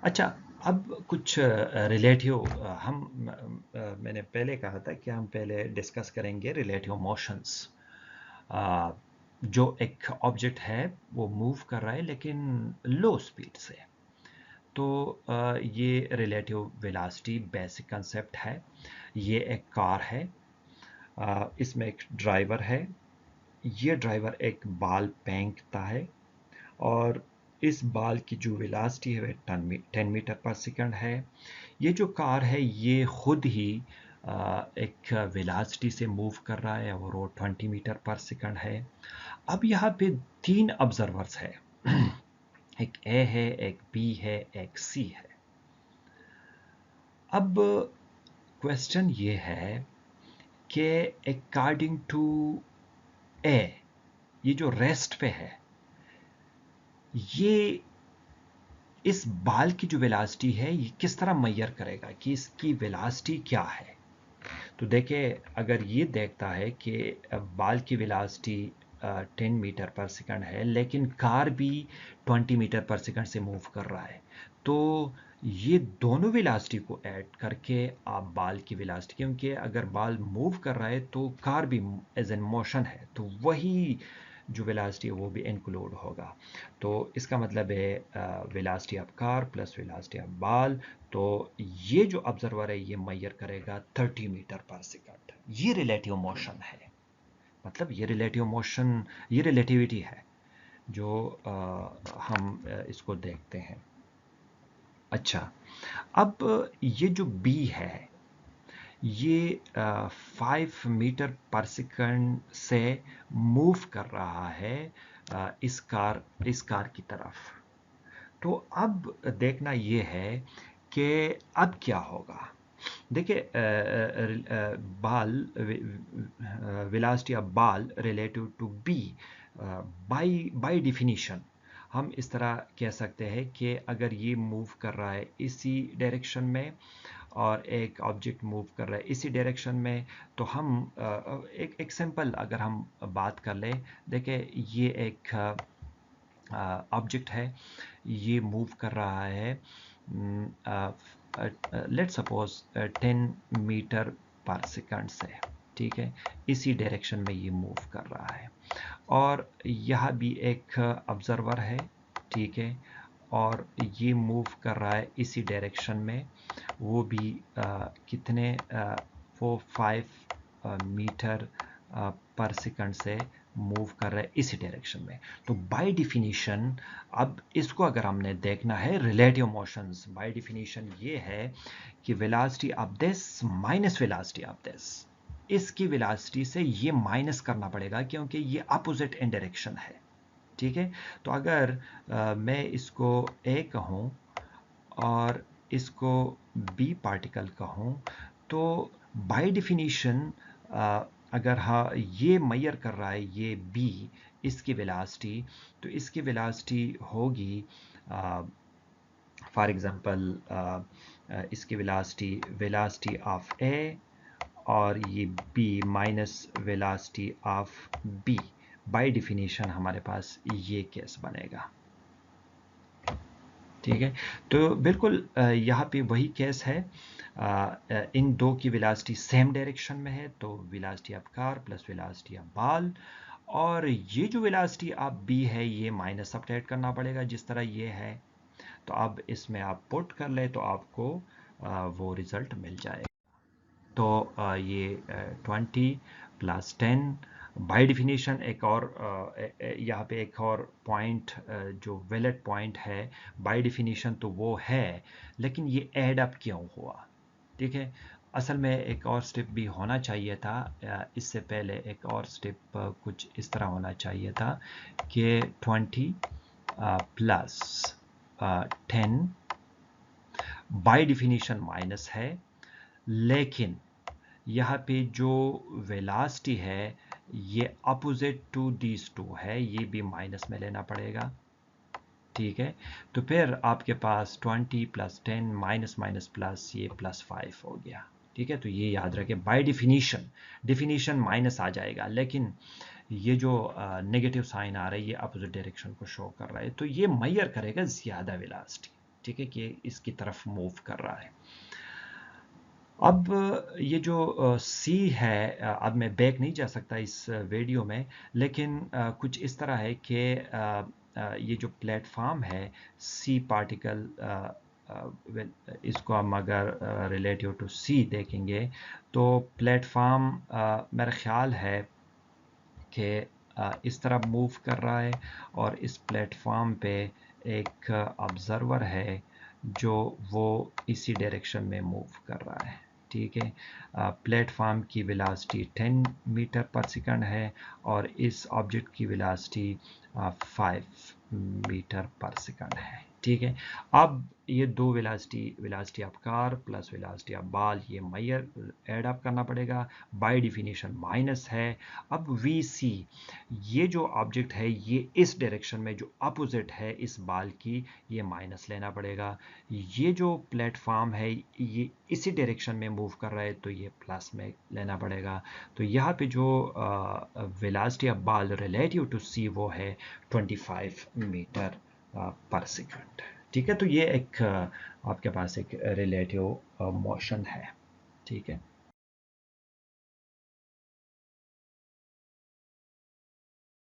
अच्छा, अब कुछ रिलेटिव मैंने पहले कहा था कि हम पहले डिस्कस करेंगे रिलेटिव मोशंस। जो एक ऑब्जेक्ट है वो मूव कर रहा है लेकिन लो स्पीड से। तो ये रिलेटिव वेलोसिटी बेसिक कंसेप्ट है। ये एक कार है, इसमें एक ड्राइवर है। ये ड्राइवर एक बॉल फेंकता है और इस बॉल की जो वेलोसिटी है वह 10 मीटर पर सेकंड है। ये जो कार है ये खुद ही एक वेलोसिटी से मूव कर रहा है और वो 20 मीटर पर सेकंड है। अब यहाँ पे तीन ऑब्जर्वर्स है। एक ए है, एक बी है, एक सी है। अब क्वेश्चन ये है कि अकॉर्डिंग टू ए, ये जो रेस्ट पे है, ये इस बाल की जो वेलोसिटी है ये किस तरह मेजर करेगा कि इसकी वेलोसिटी क्या है। तो देखिए, अगर ये देखता है कि बाल की वेलोसिटी 10 मीटर पर सेकंड है लेकिन कार भी 20 मीटर पर सेकंड से मूव कर रहा है, तो ये दोनों वेलोसिटी को ऐड करके आप बाल की वेलोसिटी, क्योंकि अगर बाल मूव कर रहा है तो कार भी एज एन मोशन है, तो वही जो वेलोसिटी है वो भी इंक्लूड होगा। तो इसका मतलब है velocity of car plus velocity of ball. तो ये जो ऑब्जर्वर है ये मेजर करेगा 30 मीटर पर सेकंड। ये रिलेटिव मोशन है। मतलब ये रिलेटिव मोशन, ये रिलेटिविटी है जो हम इसको देखते हैं। अच्छा, अब ये जो बी है ये 5 मीटर पर सेकंड से मूव कर रहा है इस कार की तरफ। तो अब देखना ये है कि अब क्या होगा। देखिए, ball velocity of ball relative to B, by by definition हम इस तरह कह सकते हैं कि अगर ये मूव कर रहा है इसी डायरेक्शन में और एक ऑब्जेक्ट मूव कर रहा है इसी डायरेक्शन में, तो हम एक सिंपल अगर हम बात कर लें। देखिए, ये एक ऑब्जेक्ट है, ये मूव कर रहा है लेट सपोज 10 मीटर पर सेकंड से। ठीक है, इसी डायरेक्शन में ये मूव कर रहा है और यह भी एक ऑब्जर्वर है। ठीक है, और ये मूव कर रहा है इसी डायरेक्शन में, वो भी कितने वो 5 मीटर पर सेकंड से मूव कर रहा है इसी डायरेक्शन में। तो बाय डिफिनीशन, अब इसको अगर हमने देखना है रिलेटिव मोशंस, बाय डिफिनीशन ये है कि velocity of this minus velocity of this, इसकी वेलोसिटी से ये माइनस करना पड़ेगा क्योंकि ये अपोजिट इन डायरेक्शन है। ठीक है, तो अगर मैं इसको ए कहूँ और इसको बी पार्टिकल कहूँ, तो बाय डिफिनीशन अगर हाँ ये मेजर कर रहा है ये बी, इसकी वेलोसिटी, तो इसकी वेलोसिटी होगी फॉर एग्जांपल इसकी वेलोसिटी ऑफ ए और ये B minus velocity of B. By definition हमारे पास ये केस बनेगा। ठीक है, तो बिल्कुल यहाँ पे वही केस है। इन दो की वेलोसिटी सेम डायरेक्शन में है, तो velocity of car plus velocity of ball. और ये जो वेलोसिटी ऑफ बी है ये माइनस सब्ट्रैक्ट करना पड़ेगा जिस तरह ये है। तो अब इसमें आप पुट कर ले तो आपको वो रिजल्ट मिल जाएगा। तो ये 20 प्लस 10 बाय डिफिनीशन। एक और यहाँ पे एक और पॉइंट जो वैलिड पॉइंट है बाय डिफिनीशन तो वो है, लेकिन ये ऐड अप क्यों हुआ। ठीक है, असल में एक और स्टेप भी होना चाहिए था। इससे पहले एक और स्टेप कुछ इस तरह होना चाहिए था कि 20 प्लस 10 बाय डिफिनीशन माइनस है, लेकिन यहाँ पे जो वेलोसिटी है ये अपोजिट टू दीज टू है, ये भी माइनस में लेना पड़ेगा। ठीक है, तो फिर आपके पास 20 प्लस 10 माइनस माइनस प्लस, ये +5 हो गया। ठीक है, तो ये याद रखें बाय डिफिनीशन माइनस आ जाएगा, लेकिन ये जो नेगेटिव साइन आ रहा है ये अपोजिट डायरेक्शन को शो कर रहा है, तो ये मेजर करेगा ज़्यादा वेलोसिटी। ठीक है, कि इसकी तरफ मूव कर रहा है। अब ये जो सी है, अब मैं बैक नहीं जा सकता इस वीडियो में, लेकिन कुछ इस तरह है कि ये जो प्लेटफॉर्म है सी पार्टिकल, इसको हम अगर रिलेटिव टू सी देखेंगे तो प्लेटफॉर्म मेरा ख्याल है कि इस तरह मूव कर रहा है, और इस प्लेटफॉर्म पे एक ऑब्जर्वर है जो वो इसी डायरेक्शन में मूव कर रहा है। ठीक है, प्लेटफॉर्म की वेलोसिटी 10 मीटर पर सेकंड है और इस ऑब्जेक्ट की वेलोसिटी 5 मीटर पर सेकंड है। ठीक है, अब ये दो velocity of car plus velocity of ball, ये माइयर ऐड अप करना पड़ेगा, बाय डिफिनीशन माइनस है। अब वी सी, ये जो ऑब्जेक्ट है ये इस डायरेक्शन में जो अपोजिट है इस बॉल की, ये माइनस लेना पड़ेगा। ये जो प्लेटफॉर्म है ये इसी डायरेक्शन में मूव कर रहा है तो ये प्लस में लेना पड़ेगा। तो यहाँ पे जो velocity of ball relative to C वो है 25 मीटर पर सेकंड। ठीक है, तो ये एक आपके पास एक रिलेटिव मोशन है। ठीक है।